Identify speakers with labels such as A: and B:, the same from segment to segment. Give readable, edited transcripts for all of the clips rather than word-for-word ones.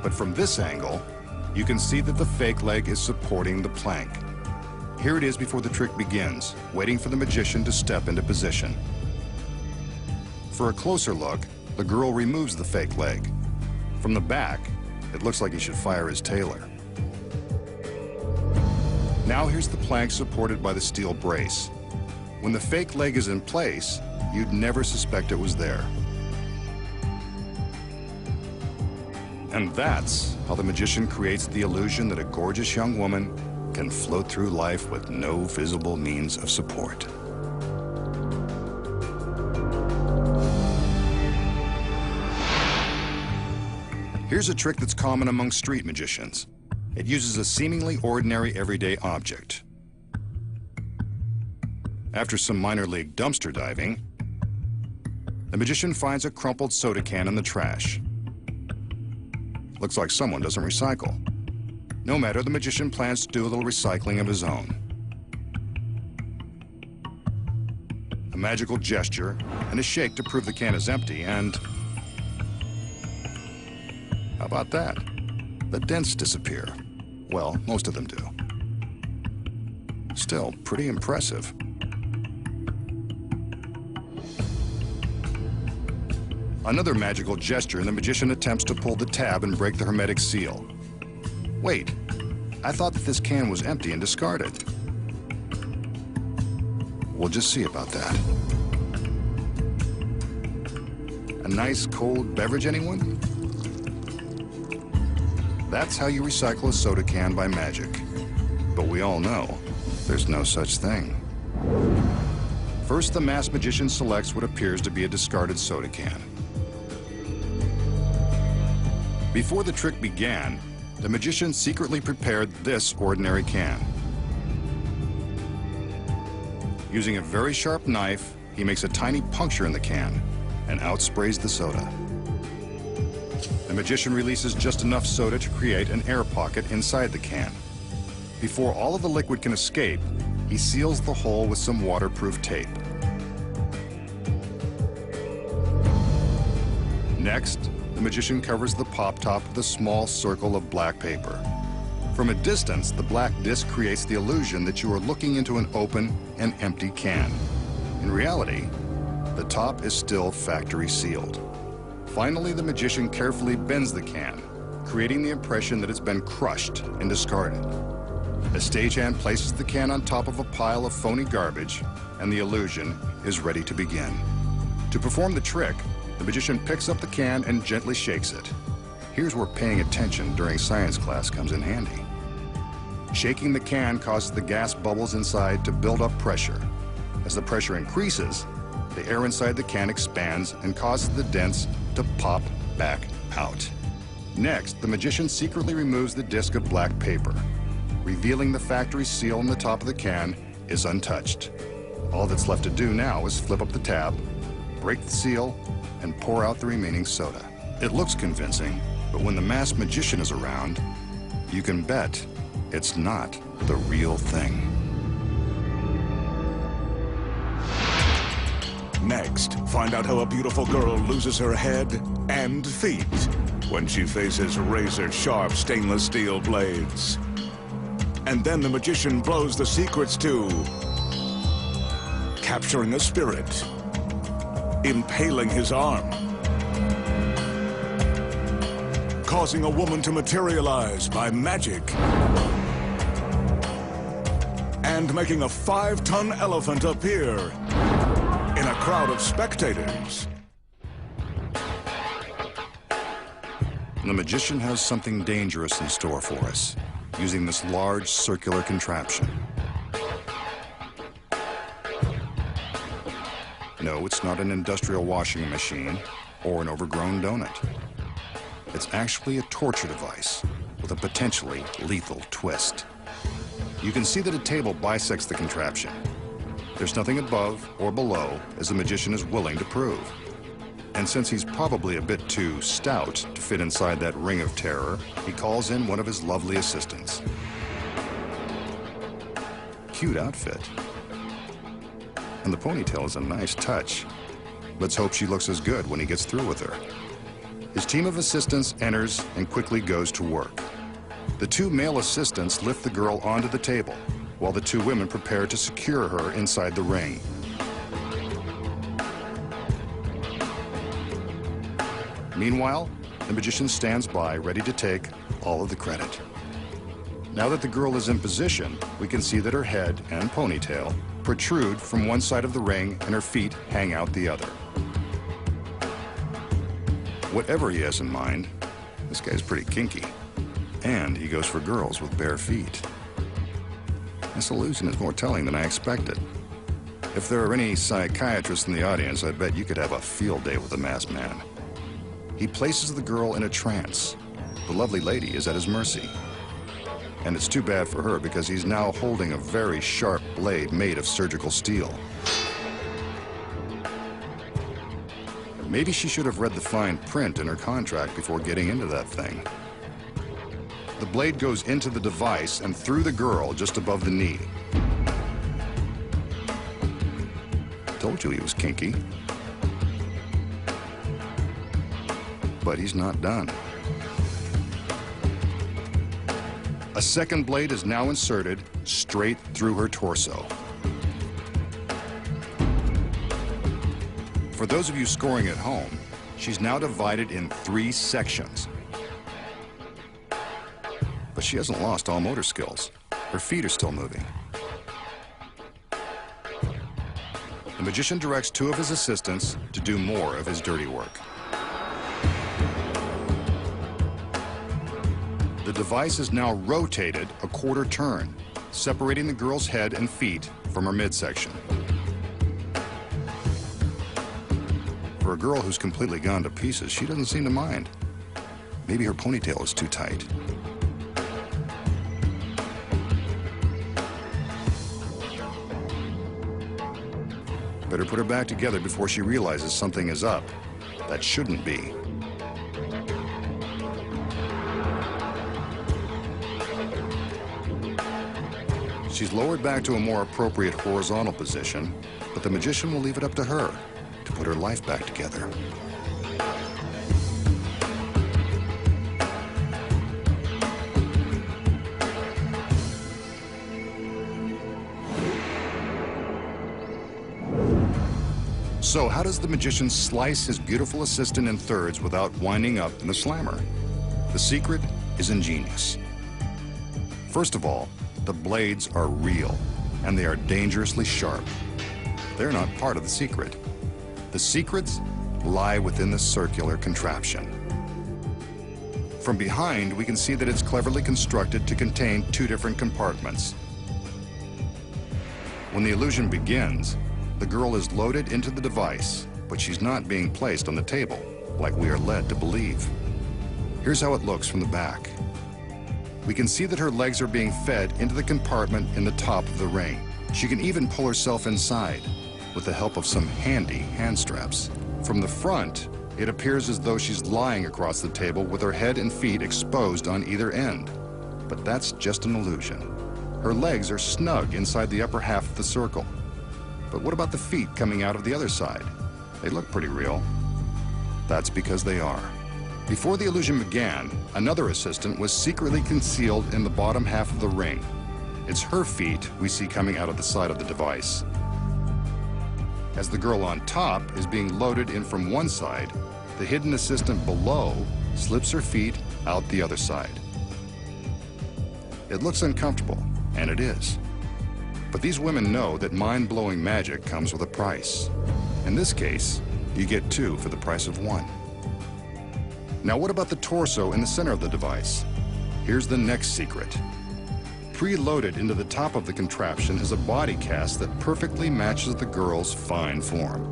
A: But from this angle, you can see that the fake leg is supporting the plank. Here it is before the trick begins, waiting for the magician to step into position. For a closer look, the girl removes the fake leg. From the back, it looks like he should fire his tailor. Now here's the plank supported by the steel brace. When the fake leg is in place, you'd never suspect it was there. And that's how the magician creates the illusion that a gorgeous young woman can float through life with no visible means of support. Here's a trick that's common among street magicians. It uses a seemingly ordinary everyday object. After some minor league dumpster diving, the magician finds a crumpled soda can in the trash. Looks like someone doesn't recycle. No matter, the magician plans to do a little recycling of his own. A magical gesture and a shake to prove the can is empty, and how about that? The dents disappear. Well, most of them do. Still, pretty impressive. Another magical gesture, and the magician attempts to pull the tab and break the hermetic seal. Wait, I thought that this can was empty and discarded. We'll just see about that. A nice cold beverage, anyone? That's how you recycle a soda can by magic. But we all know there's no such thing. First, the masked magician selects what appears to be a discarded soda can. Before the trick began, the magician secretly prepared this ordinary can. Using a very sharp knife, he makes a tiny puncture in the can and outsprays the soda. The magician releases just enough soda to create an air pocket inside the can. Before all of the liquid can escape, he seals the hole with some waterproof tape. Next, the magician covers the pop top with a small circle of black paper. From a distance, the black disc creates the illusion that you are looking into an open and empty can. In reality, the top is still factory sealed. Finally, the magician carefully bends the can, creating the impression that it's been crushed and discarded. A stagehand places the can on top of a pile of phony garbage, and the illusion is ready to begin. To perform the trick, the magician picks up the can and gently shakes it. Here's where paying attention during science class comes in handy. Shaking the can causes the gas bubbles inside to build up pressure. As the pressure increases, the air inside the can expands and causes the dents to pop back out. Next, the magician secretly removes the disc of black paper, revealing the factory seal on the top of the can is untouched. All that's left to do now is flip up the tab, break the seal, and pour out the remaining soda. It looks convincing, but when the masked magician is around, you can bet it's not the real thing.
B: Next, find out how a beautiful girl loses her head and feet when she faces razor-sharp stainless steel blades. And then the magician blows the secrets to capturing a spirit, impaling his arm, causing a woman to materialize by magic, and making a 5-ton elephant appear in a crowd of spectators.
A: The magician has something dangerous in store for us, using this large circular contraption. No, it's not an industrial washing machine or an overgrown donut. It's actually a torture device with a potentially lethal twist. You can see that a table bisects the contraption. There's nothing above or below, as the magician is willing to prove. And since he's probably a bit too stout to fit inside that ring of terror, he calls in one of his lovely assistants. Cute outfit. And the ponytail is a nice touch. Let's hope she looks as good when he gets through with her. His team of assistants enters and quickly goes to work. The two male assistants lift the girl onto the table, while the two women prepare to secure her inside the ring. Meanwhile, the magician stands by, ready to take all of the credit. Now that the girl is in position, we can see that her head and ponytail protrude from one side of the ring and her feet hang out the other. Whatever he has in mind, this guy's pretty kinky. And he goes for girls with bare feet. This illusion is more telling than I expected. If there are any psychiatrists in the audience, I bet you could have a field day with the masked man. He places the girl in a trance. The lovely lady is at his mercy. And it's too bad for her because he's now holding a very sharp blade made of surgical steel. Maybe she should have read the fine print in her contract before getting into that thing. The blade goes into the device and through the girl just above the knee. Told you he was kinky. But he's not done. A second blade is now inserted straight through her torso. For those of you scoring at home, she's now divided in 3 sections. But she hasn't lost all motor skills. Her feet are still moving. The magician directs 2 of his assistants to do more of his dirty work. The device is now rotated a quarter turn, separating the girl's head and feet from her midsection. For a girl who's completely gone to pieces, she doesn't seem to mind. Maybe her ponytail is too tight. Better put her back together before she realizes something is up. That shouldn't be. She's lowered back to a more appropriate horizontal position, but the magician will leave it up to her to put her life back together. So how does the magician slice his beautiful assistant in thirds without winding up in a slammer? The secret is ingenious. First of all, the blades are real, and they are dangerously sharp. They're not part of the secret. The secrets lie within the circular contraption. From behind, we can see that it's cleverly constructed to contain 2 different compartments. When the illusion begins, the girl is loaded into the device, but she's not being placed on the table, like we are led to believe. Here's how it looks from the back. We can see that her legs are being fed into the compartment in the top of the ring. She can even pull herself inside with the help of some handy hand straps. From the front, it appears as though she's lying across the table with her head and feet exposed on either end. But that's just an illusion. Her legs are snug inside the upper half of the circle. But what about the feet coming out of the other side? They look pretty real. That's because they are. Before the illusion began, another assistant was secretly concealed in the bottom half of the ring. It's her feet we see coming out of the side of the device. As the girl on top is being loaded in from one side, the hidden assistant below slips her feet out the other side. It looks uncomfortable, and it is. But these women know that mind-blowing magic comes with a price. In this case, you get 2 for the price of 1. Now what about the torso in the center of the device? Here's the next secret. Preloaded into the top of the contraption is a body cast that perfectly matches the girl's fine form.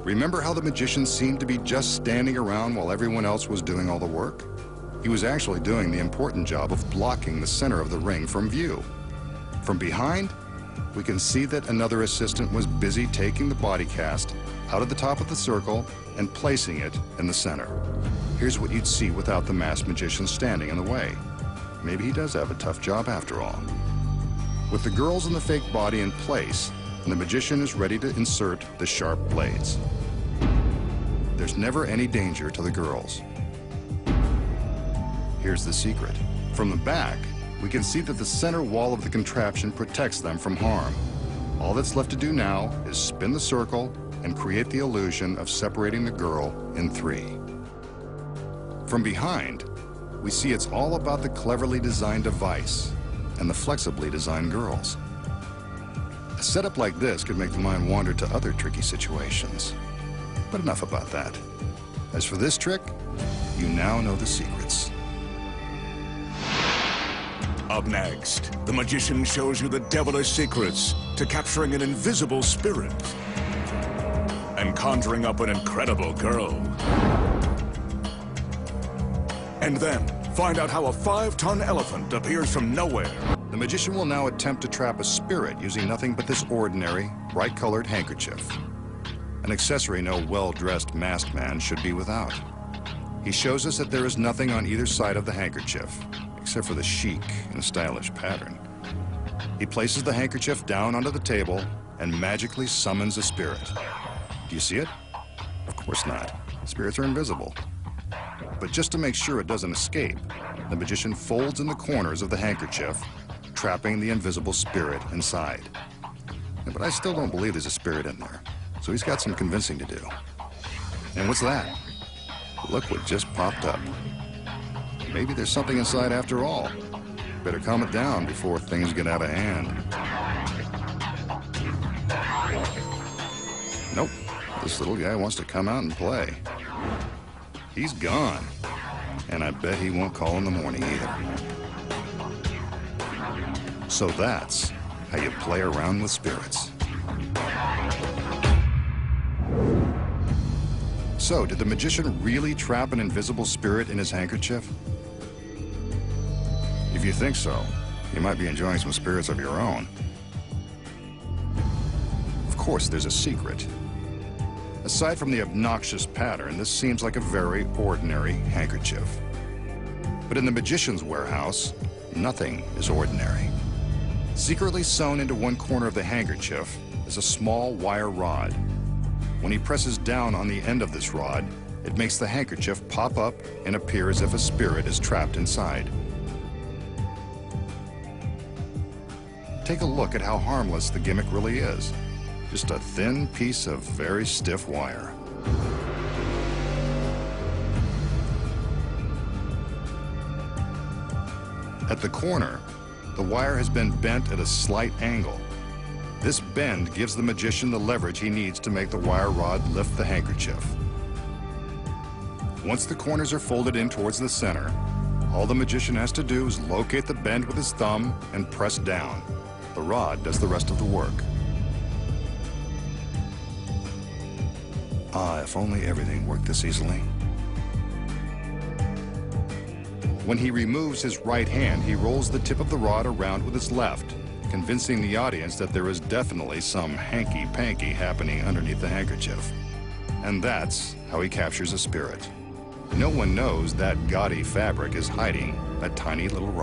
A: Remember how the magician seemed to be just standing around while everyone else was doing all the work? He was actually doing the important job of blocking the center of the ring from view. From behind, we can see that another assistant was busy taking the body cast out of the top of the circle and placing it in the center. Here's what you'd see without the masked magician standing in the way. Maybe he does have a tough job after all. With the girls and the fake body in place, the magician is ready to insert the sharp blades. There's never any danger to the girls. Here's the secret. From the back, we can see that the center wall of the contraption protects them from harm. All that's left to do now is spin the circle and create the illusion of separating the girl in three. From behind, we see it's all about the cleverly designed device and the flexibly designed girls. A setup like this could make the mind wander to other tricky situations. But enough about that. As for this trick, you now know the secrets.
B: Up next, the magician shows you the devilish secrets to capturing an invisible spirit and conjuring up an incredible girl. And then, find out how a 5-ton elephant appears from nowhere.
A: The magician will now attempt to trap a spirit using nothing but this ordinary, bright-colored handkerchief. An accessory no well-dressed masked man should be without. He shows us that there is nothing on either side of the handkerchief, except for the chic and stylish pattern. He places the handkerchief down onto the table and magically summons a spirit. Do you see it? Of course not. Spirits are invisible. But just to make sure it doesn't escape, the magician folds in the corners of the handkerchief, trapping the invisible spirit inside. But I still don't believe there's a spirit in there, so he's got some convincing to do. And what's that? Look what just popped up. Maybe there's something inside after all. Better calm it down before things get out of hand. Nope, this little guy wants to come out and play. He's gone, and I bet he won't call in the morning either. So that's how you play around with spirits. So, did the magician really trap an invisible spirit in his handkerchief? If you think so, you might be enjoying some spirits of your own. Of course, there's a secret. Aside from the obnoxious pattern, this seems like a very ordinary handkerchief. But in the magician's warehouse, nothing is ordinary. Secretly sewn into one corner of the handkerchief is a small wire rod. When he presses down on the end of this rod, it makes the handkerchief pop up and appear as if a spirit is trapped inside. Take a look at how harmless the gimmick really is. Just a thin piece of very stiff wire. At the corner, the wire has been bent at a slight angle. This bend gives the magician the leverage he needs to make the wire rod lift the handkerchief. Once the corners are folded in towards the center, all the magician has to do is locate the bend with his thumb and press down. The rod does the rest of the work. Ah, if only everything worked this easily. When he removes his right hand, he rolls the tip of the rod around with his left, convincing the audience that there is definitely some hanky-panky happening underneath the handkerchief. And that's how he captures a spirit. No one knows that gaudy fabric is hiding a tiny little rod.